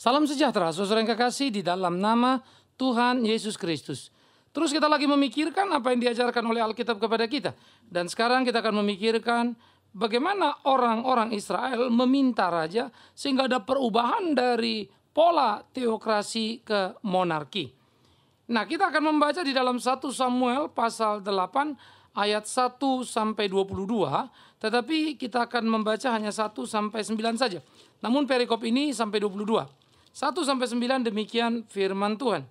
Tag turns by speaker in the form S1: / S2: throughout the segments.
S1: Salam sejahtera, saudara yang kekasih di dalam nama Tuhan Yesus Kristus. Terus kita lagi memikirkan apa yang diajarkan oleh Alkitab kepada kita. Dan sekarang kita akan memikirkan bagaimana orang-orang Israel meminta raja sehingga ada perubahan dari pola teokrasi ke monarki. Nah, kita akan membaca di dalam 1 Samuel pasal 8 ayat 1 sampai 22, tetapi kita akan membaca hanya 1 sampai 9 saja. Namun perikop ini sampai 22. 1 sampai 9 demikian firman Tuhan.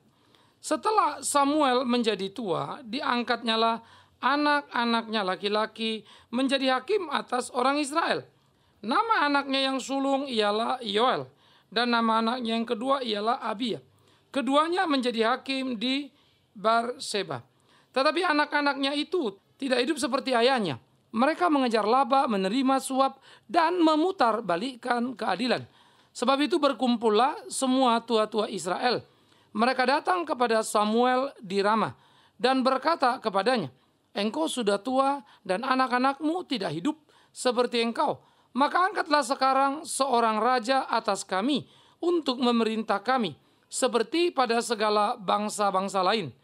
S1: Setelah Samuel menjadi tua, diangkatnyalah anak-anaknya laki-laki menjadi hakim atas orang Israel. Nama anaknya yang sulung ialah Yoel, dan nama anaknya yang kedua ialah Abia. Keduanya menjadi hakim di Berseba. Tetapi anak-anaknya itu tidak hidup seperti ayahnya. Mereka mengejar laba, menerima suap, dan memutar balikkan keadilan. Sebab itu berkumpullah semua tua-tua Israel. Mereka datang kepada Samuel di Rama dan berkata kepadanya, "Engkau sudah tua dan anak-anakmu tidak hidup seperti engkau. Maka angkatlah sekarang seorang raja atas kami untuk memerintah kami, seperti pada segala bangsa-bangsa lain."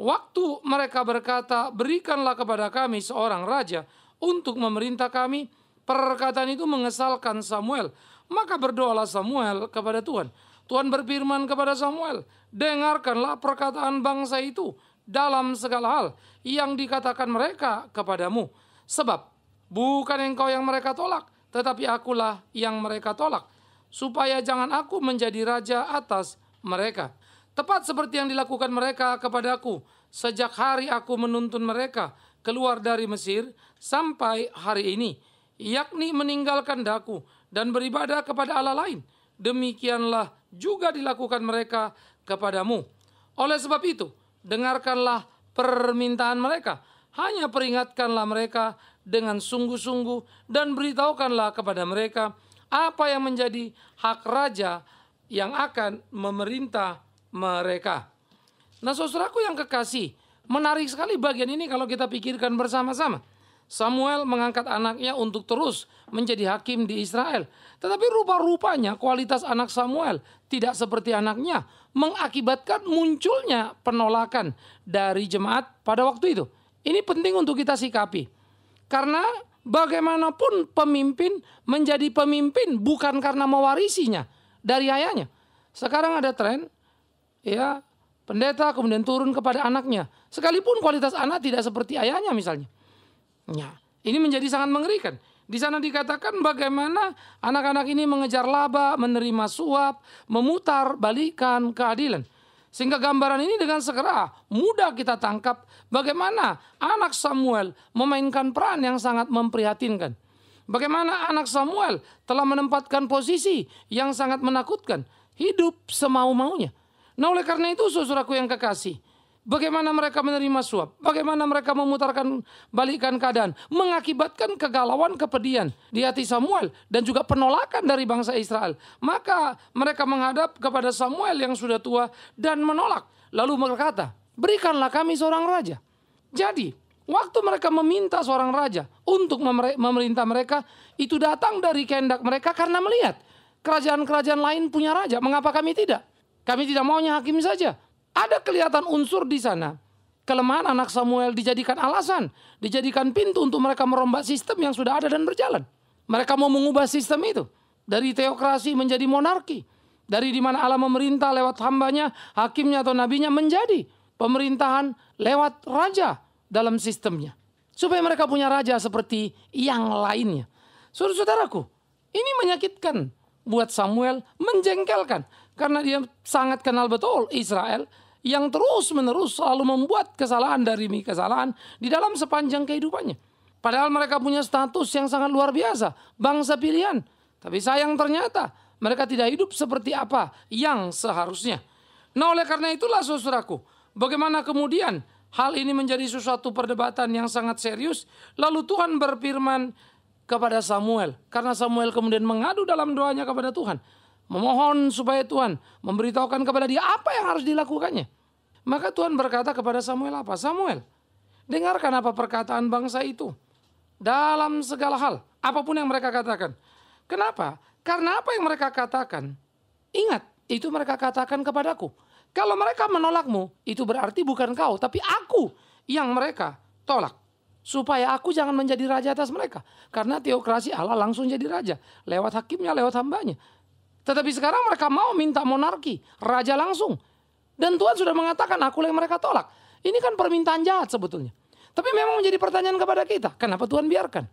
S1: Waktu mereka berkata, "Berikanlah kepada kami seorang raja untuk memerintah kami," perkataan itu mengesalkan Samuel. Maka berdoalah Samuel kepada Tuhan. Tuhan berfirman kepada Samuel, "Dengarkanlah perkataan bangsa itu dalam segala hal yang dikatakan mereka kepadamu. Sebab bukan engkau yang mereka tolak, tetapi akulah yang mereka tolak, supaya jangan aku menjadi raja atas mereka. Tepat seperti yang dilakukan mereka kepadaku sejak hari aku menuntun mereka keluar dari Mesir sampai hari ini, yakni meninggalkan daku dan beribadah kepada Allah lain. Demikianlah juga dilakukan mereka kepadamu. Oleh sebab itu, dengarkanlah permintaan mereka. Hanya peringatkanlah mereka dengan sungguh-sungguh dan beritahukanlah kepada mereka apa yang menjadi hak raja yang akan memerintah mereka." Nah, saudaraku yang kekasih, menarik sekali bagian ini kalau kita pikirkan bersama-sama. Samuel mengangkat anaknya untuk terus menjadi hakim di Israel. Tetapi rupa-rupanya kualitas anak Samuel tidak seperti anaknya, mengakibatkan munculnya penolakan dari jemaat pada waktu itu. Ini penting untuk kita sikapi. Karena bagaimanapun pemimpin menjadi pemimpin bukan karena mewarisinya dari ayahnya. Sekarang ada tren, ya, pendeta kemudian turun kepada anaknya. Sekalipun kualitas anak tidak seperti ayahnya misalnya. Ya, ini menjadi sangat mengerikan. Di sana dikatakan bagaimana anak-anak ini mengejar laba, menerima suap, memutar balikan keadilan. Sehingga gambaran ini dengan segera mudah kita tangkap bagaimana anak Samuel memainkan peran yang sangat memprihatinkan. Bagaimana anak Samuel telah menempatkan posisi yang sangat menakutkan, hidup semau-maunya. Nah, oleh karena itu saudaraku yang kekasih, bagaimana mereka menerima suap, bagaimana mereka memutarkan balikan keadaan, mengakibatkan kegalauan, kepedihan di hati Samuel dan juga penolakan dari bangsa Israel. Maka mereka menghadap kepada Samuel yang sudah tua dan menolak. Lalu berkata, "Berikanlah kami seorang raja." Jadi, waktu mereka meminta seorang raja untuk memerintah mereka, itu datang dari kehendak mereka karena melihat kerajaan-kerajaan lain punya raja. Mengapa kami tidak? Kami tidak maunya hakim saja. Ada kelihatan unsur di sana. Kelemahan anak Samuel dijadikan alasan, dijadikan pintu untuk mereka merombak sistem yang sudah ada dan berjalan. Mereka mau mengubah sistem itu dari teokrasi menjadi monarki, dari di mana Allah memerintah lewat hambanya, hakimnya atau nabinya, menjadi pemerintahan lewat raja dalam sistemnya, supaya mereka punya raja seperti yang lainnya. Saudara-saudaraku, ini menyakitkan buat Samuel, menjengkelkan, karena dia sangat kenal betul Israel yang terus-menerus selalu membuat kesalahan demi kesalahan di dalam sepanjang kehidupannya. Padahal mereka punya status yang sangat luar biasa, bangsa pilihan. Tapi sayang ternyata mereka tidak hidup seperti apa yang seharusnya. Nah, oleh karena itulah saudaraku, bagaimana kemudian hal ini menjadi sesuatu perdebatan yang sangat serius. Lalu Tuhan berfirman kepada Samuel, karena Samuel kemudian mengadu dalam doanya kepada Tuhan, memohon supaya Tuhan memberitahukan kepada dia apa yang harus dilakukannya. Maka Tuhan berkata kepada Samuel apa? "Samuel, dengarkan apa perkataan bangsa itu dalam segala hal, apapun yang mereka katakan." Kenapa? Karena apa yang mereka katakan, ingat, Itu mereka katakan kepadaku. Kalau mereka menolakmu, itu berarti bukan kau, tapi aku yang mereka tolak. Supaya aku jangan menjadi raja atas mereka. Karena teokrasi Allah langsung jadi raja. Lewat hakimnya, lewat hambanya. Tetapi sekarang mereka mau minta monarki. Raja langsung. Dan Tuhan sudah mengatakan aku yang mereka tolak. Ini kan permintaan jahat sebetulnya. Tapi memang menjadi pertanyaan kepada kita. Kenapa Tuhan biarkan?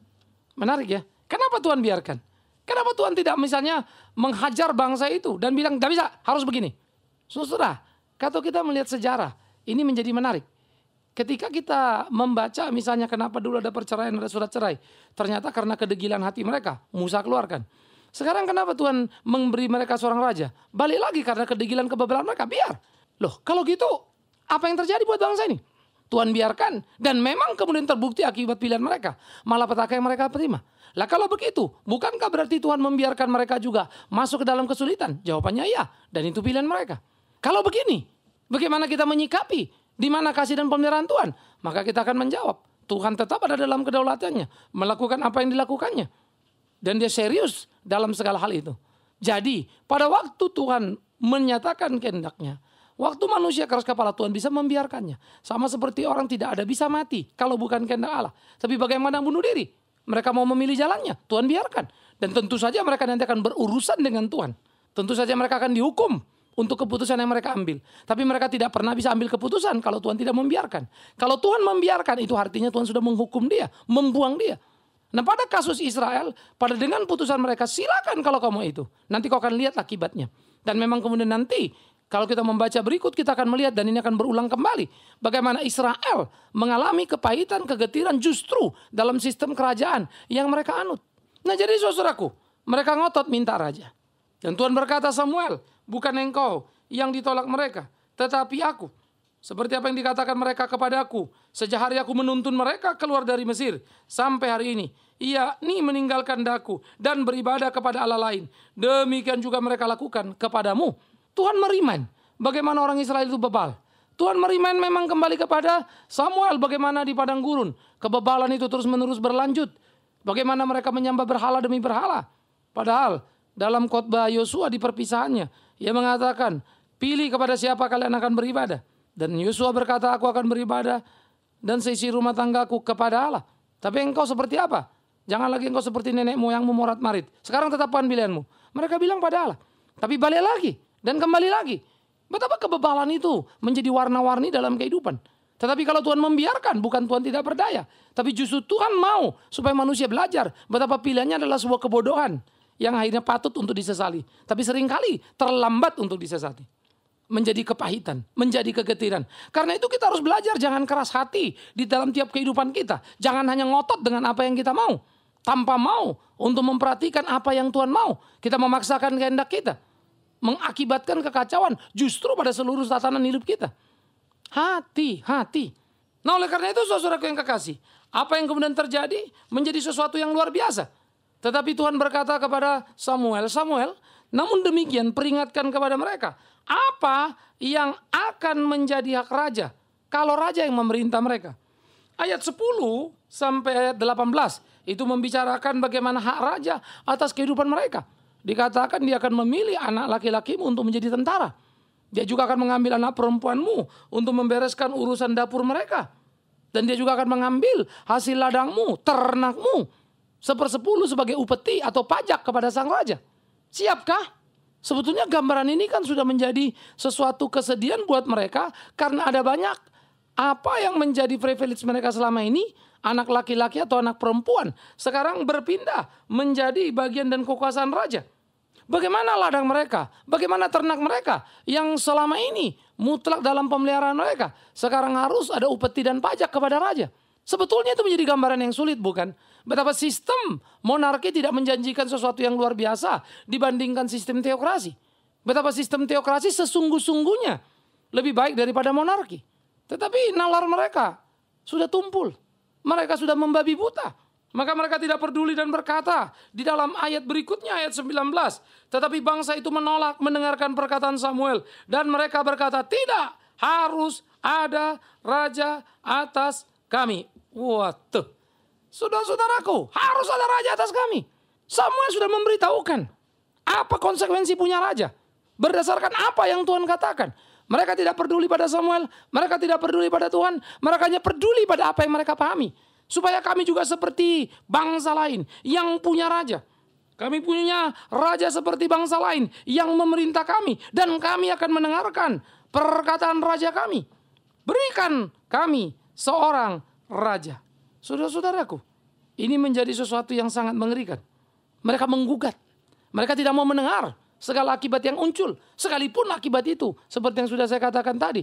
S1: Menarik ya. Kenapa Tuhan biarkan? Kenapa Tuhan tidak misalnya menghajar bangsa itu. Dan bilang tidak bisa, harus begini. Saudara, kalau kita melihat sejarah. Ini menjadi menarik. Ketika kita membaca misalnya kenapa dulu ada perceraian, ada surat cerai. Ternyata karena kedegilan hati mereka. Musa keluarkan. Sekarang kenapa Tuhan memberi mereka seorang raja? Balik lagi karena kedegilan kebebalan mereka. Biar. Loh kalau gitu apa yang terjadi buat bangsa ini? Tuhan biarkan. Dan memang kemudian terbukti akibat pilihan mereka. Malah petaka yang mereka terima. Lah kalau begitu, bukankah berarti Tuhan membiarkan mereka juga masuk ke dalam kesulitan? Jawabannya iya. Dan itu pilihan mereka. Kalau begini, bagaimana kita menyikapi? Di mana kasih dan pemeliharaan Tuhan? Maka kita akan menjawab. Tuhan tetap ada dalam kedaulatannya. Melakukan apa yang dilakukannya. Dan dia serius dalam segala hal itu. Jadi pada waktu Tuhan menyatakan kehendaknya. Waktu manusia keras kepala Tuhan bisa membiarkannya. Sama seperti orang tidak ada bisa mati. Kalau bukan kehendak Allah. Tapi bagaimana bunuh diri? Mereka mau memilih jalannya. Tuhan biarkan. Dan tentu saja mereka nanti akan berurusan dengan Tuhan. Tentu saja mereka akan dihukum. Untuk keputusan yang mereka ambil. Tapi mereka tidak pernah bisa ambil keputusan kalau Tuhan tidak membiarkan. Kalau Tuhan membiarkan itu artinya Tuhan sudah menghukum dia. Membuang dia. Nah pada kasus Israel. Pada dengan putusan mereka silakan kalau kamu itu. Nanti kau akan lihat akibatnya. Dan memang kemudian nanti. Kalau kita membaca berikut kita akan melihat. Dan ini akan berulang kembali. Bagaimana Israel mengalami kepahitan, kegetiran justru dalam sistem kerajaan yang mereka anut. Nah jadi saudaraku. Mereka ngotot minta raja. Dan Tuhan berkata Samuel. Bukan engkau yang ditolak mereka, tetapi aku. Seperti apa yang dikatakan mereka kepadaku. Sejak hari aku menuntun mereka keluar dari Mesir. Sampai hari ini. Ia meninggalkan daku dan beribadah kepada Allah lain. Demikian juga mereka lakukan kepadamu. Tuhan merimain bagaimana orang Israel itu bebal. Tuhan merimain memang kembali kepada Samuel. Bagaimana di padang gurun. Kebebalan itu terus menerus berlanjut. Bagaimana mereka menyembah berhala demi berhala. Padahal dalam khotbah Yosua di perpisahannya. Ia mengatakan, pilih kepada siapa kalian akan beribadah. Dan Yosua berkata, aku akan beribadah dan seisi rumah tanggaku kepada Allah. Tapi engkau seperti apa? Jangan lagi engkau seperti nenek moyangmu morat marit. Sekarang tetapkan pilihanmu. Mereka bilang pada Allah. Tapi balik lagi dan kembali lagi. Betapa kebebalan itu menjadi warna-warni dalam kehidupan. Tetapi kalau Tuhan membiarkan, bukan Tuhan tidak berdaya. Tapi justru Tuhan mau supaya manusia belajar. Betapa pilihannya adalah sebuah kebodohan. Yang akhirnya patut untuk disesali. Tapi seringkali terlambat untuk disesali. Menjadi kepahitan. Menjadi kegetiran. Karena itu kita harus belajar. Jangan keras hati di dalam tiap kehidupan kita. Jangan hanya ngotot dengan apa yang kita mau. Tanpa mau untuk memperhatikan apa yang Tuhan mau. Kita memaksakan kehendak kita. Mengakibatkan kekacauan. Justru pada seluruh tatanan hidup kita. Hati. Nah oleh karena itu saudaraku yang kekasih. Apa yang kemudian terjadi menjadi sesuatu yang luar biasa. Tetapi Tuhan berkata kepada Samuel, namun demikian peringatkan kepada mereka. Apa yang akan menjadi hak raja kalau raja yang memerintah mereka? Ayat 10 sampai ayat 18 itu membicarakan bagaimana hak raja atas kehidupan mereka. Dikatakan dia akan memilih anak laki-lakimu untuk menjadi tentara. Dia juga akan mengambil anak perempuanmu untuk membereskan urusan dapur mereka. Dan dia juga akan mengambil hasil ladangmu, ternakmu. 1/10 sebagai upeti atau pajak kepada sang raja. Siapkah? Sebetulnya gambaran ini kan sudah menjadi sesuatu kesedihan buat mereka. Karena ada banyak apa yang menjadi privilege mereka selama ini. Anak laki-laki atau anak perempuan. Sekarang berpindah menjadi bagian dan kekuasaan raja. Bagaimana ladang mereka? Bagaimana ternak mereka? Yang selama ini mutlak dalam pemeliharaan mereka. Sekarang harus ada upeti dan pajak kepada raja. Sebetulnya itu menjadi gambaran yang sulit bukan? Betapa sistem monarki tidak menjanjikan sesuatu yang luar biasa dibandingkan sistem teokrasi. Betapa sistem teokrasi sesungguh-sungguhnya lebih baik daripada monarki. Tetapi nalar mereka sudah tumpul. Mereka sudah membabi buta. Maka mereka tidak peduli dan berkata di dalam ayat berikutnya ayat 19. Tetapi bangsa itu menolak mendengarkan perkataan Samuel. Dan mereka berkata tidak harus ada raja atas kami. Waduh. Saudara-saudaraku, harus ada raja atas kami. Samuel sudah memberitahukan apa konsekuensi punya raja. Berdasarkan apa yang Tuhan katakan. Mereka tidak peduli pada Samuel, mereka tidak peduli pada Tuhan, mereka hanya peduli pada apa yang mereka pahami. Supaya kami juga seperti bangsa lain yang punya raja. Kami punya raja seperti bangsa lain yang memerintah kami. Dan kami akan mendengarkan perkataan raja kami. Berikan kami seorang raja. Saudara-saudaraku, ini menjadi sesuatu yang sangat mengerikan. Mereka menggugat. Mereka tidak mau mendengar segala akibat yang muncul. Sekalipun akibat itu, seperti yang sudah saya katakan tadi,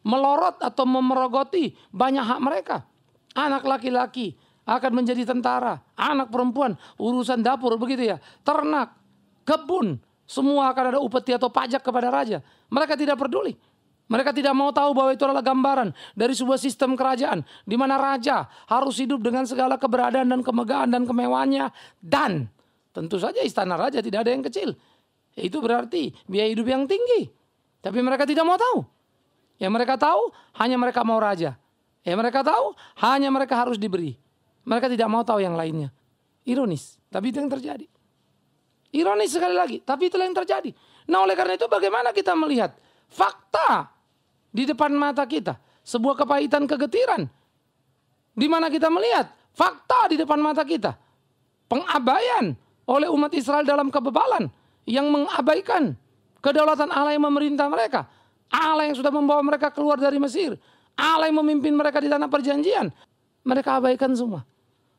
S1: melorot atau memerogoti banyak hak mereka. Anak laki-laki akan menjadi tentara, anak perempuan urusan dapur, begitu ya, ternak, kebun, semua akan ada upeti atau pajak kepada raja. Mereka tidak peduli. Mereka tidak mau tahu bahwa itu adalah gambaran dari sebuah sistem kerajaan di mana raja harus hidup dengan segala keberadaan dan kemegahan dan kemewahannya, dan tentu saja istana raja tidak ada yang kecil. Itu berarti biaya hidup yang tinggi. Tapi mereka tidak mau tahu. Yang mereka tahu hanya mereka mau raja. Yang mereka tahu hanya mereka harus diberi. Mereka tidak mau tahu yang lainnya. Ironis, tapi itu yang terjadi. Ironis sekali lagi, tapi itulah yang terjadi. Nah, oleh karena itu bagaimana kita melihat fakta di depan mata kita, sebuah kepahitan kegetiran, di mana kita melihat fakta di depan mata kita, pengabaian oleh umat Israel dalam kebebalan yang mengabaikan kedaulatan Allah yang memerintah mereka, Allah yang sudah membawa mereka keluar dari Mesir, Allah yang memimpin mereka di tanah perjanjian. Mereka abaikan semua.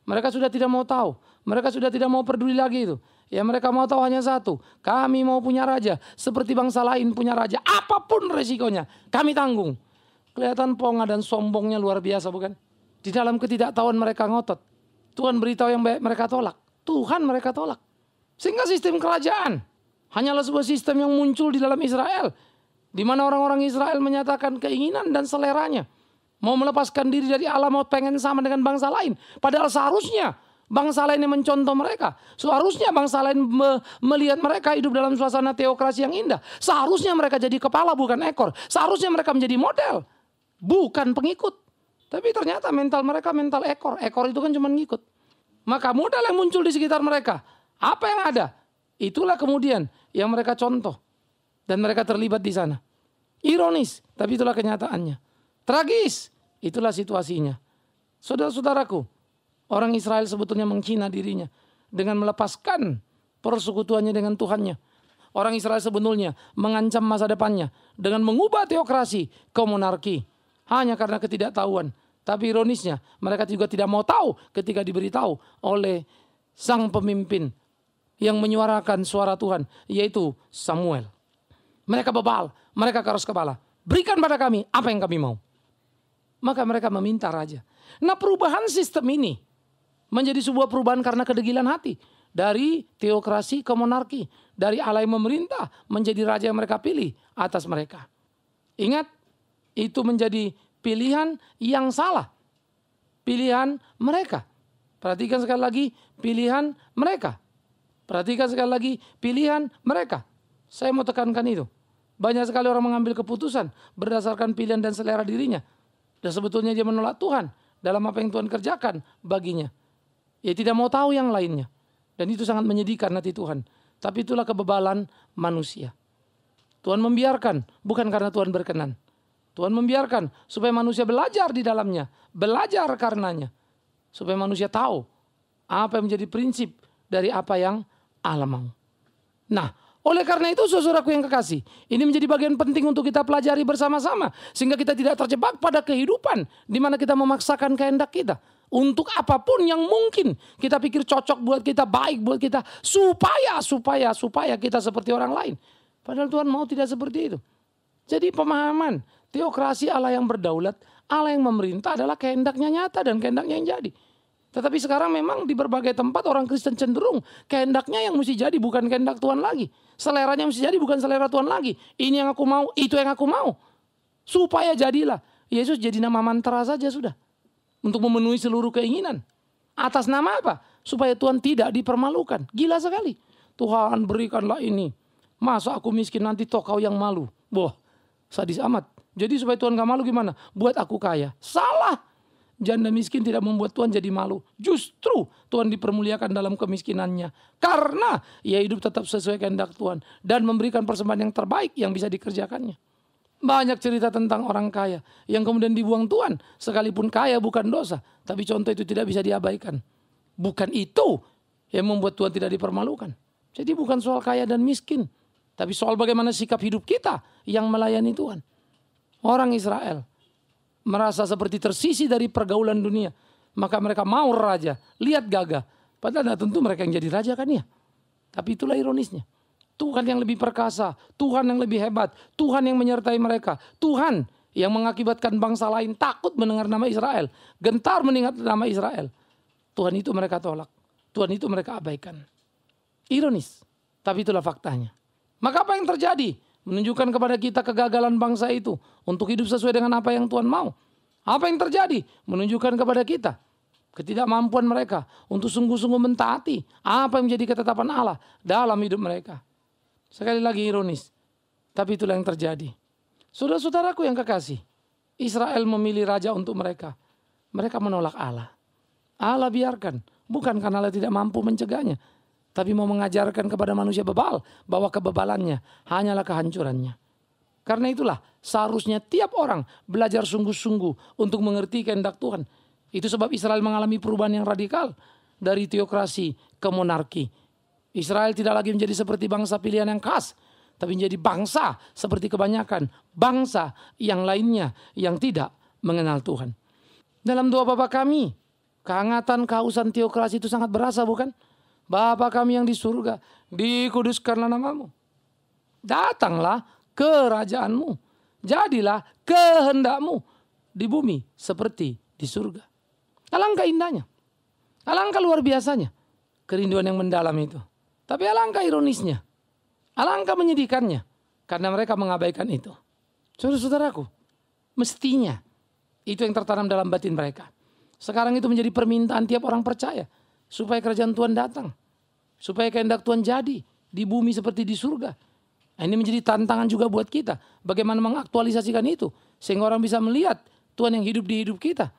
S1: Mereka sudah tidak mau tahu. Mereka sudah tidak mau peduli lagi itu. Ya, mereka mau tahu hanya satu. Kami mau punya raja. Seperti bangsa lain punya raja. Apapun resikonya, kami tanggung. Kelihatan ponga dan sombongnya luar biasa, bukan? Di dalam ketidaktahuan mereka ngotot. Tuhan beritahu yang baik mereka tolak. Tuhan mereka tolak. Sehingga sistem kerajaan hanyalah sebuah sistem yang muncul di dalam Israel. Di mana orang-orang Israel menyatakan keinginan dan seleranya. Mau melepaskan diri dari Allah, mau pengen sama dengan bangsa lain. Padahal seharusnya bangsa lain yang mencontoh mereka. Seharusnya bangsa lain melihat mereka hidup dalam suasana teokrasi yang indah. Seharusnya mereka jadi kepala bukan ekor. Seharusnya mereka menjadi model, bukan pengikut. Tapi ternyata mental mereka mental ekor. Ekor itu kan cuma ngikut. Maka modal yang muncul di sekitar mereka, apa yang ada, itulah kemudian yang mereka contoh. Dan mereka terlibat di sana. Ironis, tapi itulah kenyataannya. Tragis, itulah situasinya. Saudara-saudaraku, orang Israel sebetulnya menghina dirinya dengan melepaskan persekutuannya dengan Tuhannya. Orang Israel sebetulnya mengancam masa depannya dengan mengubah teokrasi ke monarki hanya karena ketidaktahuan. Tapi ironisnya, mereka juga tidak mau tahu ketika diberitahu oleh sang pemimpin yang menyuarakan suara Tuhan, yaitu Samuel. Mereka bebal, mereka keras kepala. Berikan pada kami apa yang kami mau. Maka mereka meminta raja. Nah, perubahan sistem ini menjadi sebuah perubahan karena kedegilan hati. Dari teokrasi ke monarki. Dari Allah yang memerintah menjadi raja yang mereka pilih atas mereka. Ingat, itu menjadi pilihan yang salah. Pilihan mereka. Perhatikan sekali lagi pilihan mereka. Perhatikan sekali lagi pilihan mereka. Saya mau tekankan itu. Banyak sekali orang mengambil keputusan berdasarkan pilihan dan selera dirinya. Dan sebetulnya dia menolak Tuhan dalam apa yang Tuhan kerjakan baginya. Dia tidak mau tahu yang lainnya. Dan itu sangat menyedihkan hati Tuhan. Tapi itulah kebebalan manusia. Tuhan membiarkan bukan karena Tuhan berkenan. Tuhan membiarkan supaya manusia belajar di dalamnya. Belajar karenanya. Supaya manusia tahu apa yang menjadi prinsip dari apa yang Allah mau. Nah, oleh karena itu saudaraku yang kekasih, ini menjadi bagian penting untuk kita pelajari bersama-sama. Sehingga kita tidak terjebak pada kehidupan di mana kita memaksakan kehendak kita. Untuk apapun yang mungkin kita pikir cocok buat kita, baik buat kita. Supaya kita seperti orang lain. Padahal Tuhan mau tidak seperti itu. Jadi pemahaman teokrasi Allah yang berdaulat, Allah yang memerintah adalah kehendaknya nyata dan kehendaknya yang jadi. Tetapi sekarang memang di berbagai tempat orang Kristen cenderung kehendaknya yang mesti jadi bukan kehendak Tuhan lagi. Seleranya mesti jadi bukan selera Tuhan lagi. Ini yang aku mau, itu yang aku mau. Supaya jadilah. Yesus jadi nama mantra saja sudah. Untuk memenuhi seluruh keinginan. Atas nama apa? Supaya Tuhan tidak dipermalukan. Gila sekali. Tuhan berikanlah ini. Masa aku miskin nanti toh kau yang malu. Wah, sadis amat. Jadi supaya Tuhan gak malu gimana? Buat aku kaya. Salah. janda miskin tidak membuat Tuhan jadi malu. Justru Tuhan dipermuliakan dalam kemiskinannya. Karena ia hidup tetap sesuai kehendak Tuhan. Dan memberikan persembahan yang terbaik yang bisa dikerjakannya. Banyak cerita tentang orang kaya yang kemudian dibuang Tuhan. Sekalipun kaya bukan dosa. Tapi contoh itu tidak bisa diabaikan. Bukan itu yang membuat Tuhan tidak dipermalukan. Jadi bukan soal kaya dan miskin. Tapi soal bagaimana sikap hidup kita yang melayani Tuhan. Orang Israel merasa seperti tersisih dari pergaulan dunia. Maka mereka mau raja. Lihat gagah. Padahal tentu mereka yang jadi raja kan ya. Tapi itulah ironisnya. Tuhan yang lebih perkasa. Tuhan yang lebih hebat. Tuhan yang menyertai mereka. Tuhan yang mengakibatkan bangsa lain takut mendengar nama Israel. Gentar mendengar nama Israel. Tuhan itu mereka tolak. Tuhan itu mereka abaikan. Ironis. Tapi itulah faktanya. Maka apa yang terjadi? Menunjukkan kepada kita kegagalan bangsa itu untuk hidup sesuai dengan apa yang Tuhan mau. Apa yang terjadi? Menunjukkan kepada kita ketidakmampuan mereka untuk sungguh-sungguh mentaati apa yang menjadi ketetapan Allah dalam hidup mereka. Sekali lagi ironis, tapi itulah yang terjadi. Saudara-saudaraku yang kekasih, Israel memilih raja untuk mereka. Mereka menolak Allah. Allah biarkan, bukan karena Allah tidak mampu mencegahnya, tapi mau mengajarkan kepada manusia bebal bahwa kebebalannya hanyalah kehancurannya. Karena itulah seharusnya tiap orang belajar sungguh-sungguh untuk mengerti kehendak Tuhan. Itu sebab Israel mengalami perubahan yang radikal dari teokrasi ke monarki. Israel tidak lagi menjadi seperti bangsa pilihan yang khas, tapi menjadi bangsa seperti kebanyakan bangsa yang lainnya yang tidak mengenal Tuhan. Dalam doa Bapa kami, kehangatan kehausan teokrasi itu sangat berasa, bukan? Bapa kami yang di surga, dikuduskanlah namamu. Datanglah kerajaanmu. Jadilah kehendakmu di bumi seperti di surga. Alangkah indahnya. Alangkah luar biasanya kerinduan yang mendalam itu. Tapi alangkah ironisnya. Alangkah menyedihkannya. Karena mereka mengabaikan itu. Saudara-saudaraku, mestinya itu yang tertanam dalam batin mereka. Sekarang itu menjadi permintaan tiap orang percaya. Supaya kerajaan Tuhan datang. Supaya kehendak Tuhan jadi di bumi seperti di surga. Nah, ini menjadi tantangan juga buat kita. Bagaimana mengaktualisasikan itu. Sehingga orang bisa melihat Tuhan yang hidup di hidup kita.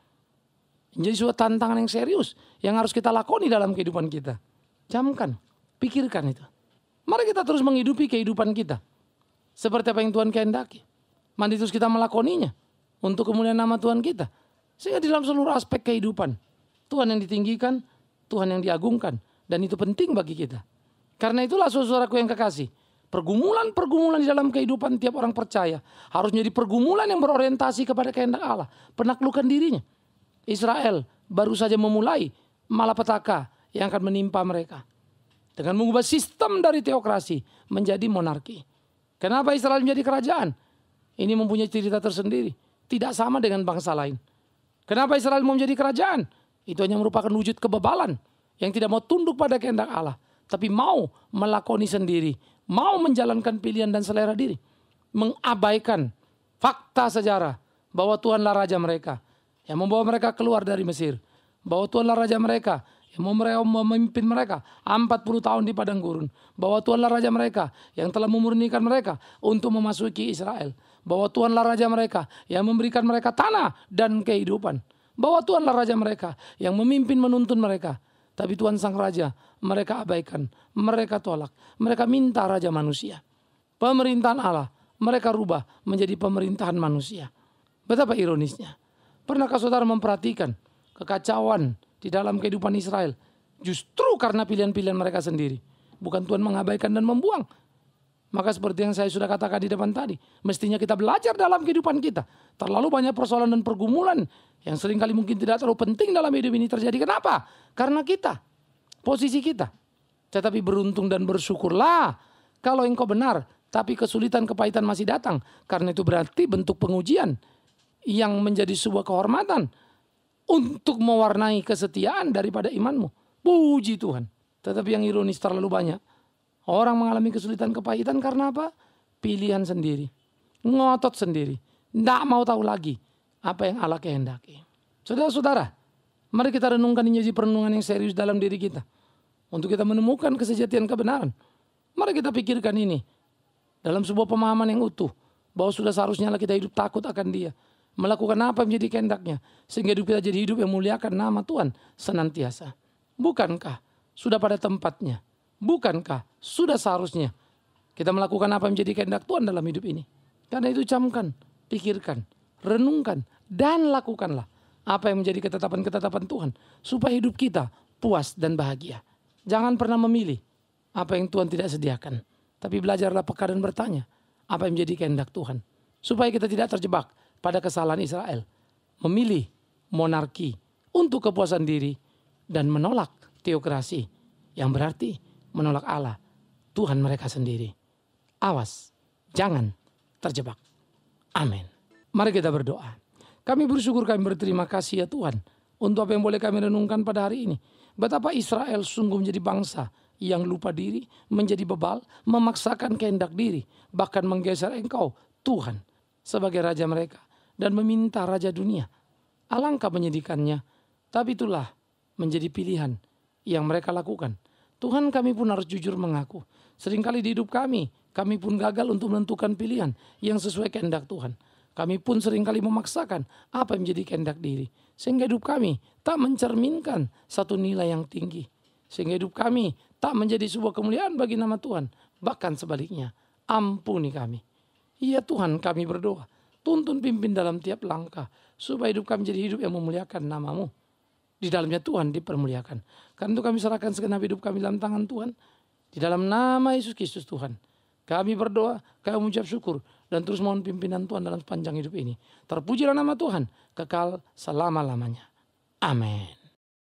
S1: Menjadi suatu tantangan yang serius. Yang harus kita lakoni dalam kehidupan kita. Camkan. Pikirkan itu. Mari kita terus menghidupi kehidupan kita. Seperti apa yang Tuhan kehendaki. Mari terus kita melakoninya. Untuk kemuliaan nama Tuhan kita. Sehingga di dalam seluruh aspek kehidupan. Tuhan yang ditinggikan. Tuhan yang diagungkan. Dan itu penting bagi kita. Karena itulah saudaraku yang kekasih. Pergumulan-pergumulan di dalam kehidupan tiap orang percaya. Harus menjadi pergumulan yang berorientasi kepada kehendak Allah. Penaklukan dirinya. Israel baru saja memulai malapetaka yang akan menimpa mereka. Dengan mengubah sistem dari teokrasi menjadi monarki. Kenapa Israel menjadi kerajaan? Ini mempunyai cerita tersendiri. Tidak sama dengan bangsa lain. Kenapa Israel mau menjadi kerajaan? Itu hanya merupakan wujud kebebalan. Yang tidak mau tunduk pada kehendak Allah. Tapi mau melakoni sendiri. Mau menjalankan pilihan dan selera diri. Mengabaikan fakta sejarah. Bahwa Tuhanlah raja mereka. Yang membawa mereka keluar dari Mesir. Bahwa Tuhanlah raja mereka. Yang memimpin mereka 40 tahun di padang gurun. Bahwa Tuhanlah raja mereka yang telah memurnikan mereka untuk memasuki Israel. Bahwa Tuhanlah raja mereka yang memberikan mereka tanah dan kehidupan. Bahwa Tuhanlah raja mereka yang memimpin menuntun mereka. Tapi Tuhan sang raja mereka abaikan, mereka tolak. Mereka minta raja manusia. Pemerintahan Allah mereka rubah menjadi pemerintahan manusia. Betapa ironisnya. Pernahkah saudara memperhatikan kekacauan di dalam kehidupan Israel? Justru karena pilihan-pilihan mereka sendiri. Bukan Tuhan mengabaikan dan membuang. Maka seperti yang saya sudah katakan di depan tadi. Mestinya kita belajar dalam kehidupan kita. Terlalu banyak persoalan dan pergumulan. Yang seringkali mungkin tidak terlalu penting dalam hidup ini terjadi. Kenapa? Karena kita. Posisi kita. Tetapi beruntung dan bersyukurlah. Kalau engkau benar. Tapi kesulitan kepahitan masih datang. Karena itu berarti bentuk pengujian. Yang menjadi sebuah kehormatan. Untuk mewarnai kesetiaan daripada imanmu. Puji Tuhan. Tetapi yang ironis terlalu banyak. Orang mengalami kesulitan kepahitan karena apa? Pilihan sendiri. Ngotot sendiri. Tidak mau tahu lagi apa yang Allah kehendaki. Saudara-saudara, mari kita renungkan ini jadi perenungan yang serius dalam diri kita. Untuk kita menemukan kesejatian kebenaran. Mari kita pikirkan ini. Dalam sebuah pemahaman yang utuh. Bahwa sudah seharusnya kita hidup takut akan Dia. melakukan apa yang menjadi kehendaknya, sehingga hidup kita jadi hidup yang memuliakan nama Tuhan senantiasa. Bukankah sudah pada tempatnya? Bukankah sudah seharusnya kita melakukan apa yang menjadi kehendak Tuhan dalam hidup ini? Karena itu camkan, pikirkan, renungkan, dan lakukanlah apa yang menjadi ketetapan-ketetapan Tuhan, supaya hidup kita puas dan bahagia. Jangan pernah memilih apa yang Tuhan tidak sediakan, tapi belajarlah peka dan bertanya apa yang menjadi kehendak Tuhan, supaya kita tidak terjebak pada kesalahan Israel, memilih monarki untuk kepuasan diri dan menolak teokrasi, yang berarti menolak Allah, Tuhan mereka sendiri. Awas, jangan terjebak. Amin. Mari kita berdoa. Kami bersyukur, kami berterima kasih ya Tuhan, untuk apa yang boleh kami renungkan pada hari ini. Betapa Israel sungguh menjadi bangsa yang lupa diri, menjadi bebal, memaksakan kehendak diri, bahkan menggeser Engkau, Tuhan, sebagai Raja mereka, dan meminta Raja dunia. Alangkah menyedihkannya, tapi itulah menjadi pilihan yang mereka lakukan. Tuhan, kami pun harus jujur mengaku, seringkali di hidup kami pun gagal untuk menentukan pilihan yang sesuai kehendak Tuhan. Kami pun seringkali memaksakan apa yang menjadi kehendak diri, sehingga hidup kami tak mencerminkan satu nilai yang tinggi, sehingga hidup kami tak menjadi sebuah kemuliaan bagi nama Tuhan. Bahkan sebaliknya, ampuni kami. Ya Tuhan, kami berdoa, tuntun pimpin dalam tiap langkah, supaya hidup kami jadi hidup yang memuliakan nama-Mu. Di dalamnya Tuhan dipermuliakan. Karena itu kami serahkan segenap hidup kami dalam tangan Tuhan. Di dalam nama Yesus Kristus Tuhan, kami berdoa, kami mengucap syukur, dan terus mohon pimpinan Tuhan dalam sepanjang hidup ini. Terpujilah nama Tuhan, kekal selama-lamanya. Amin.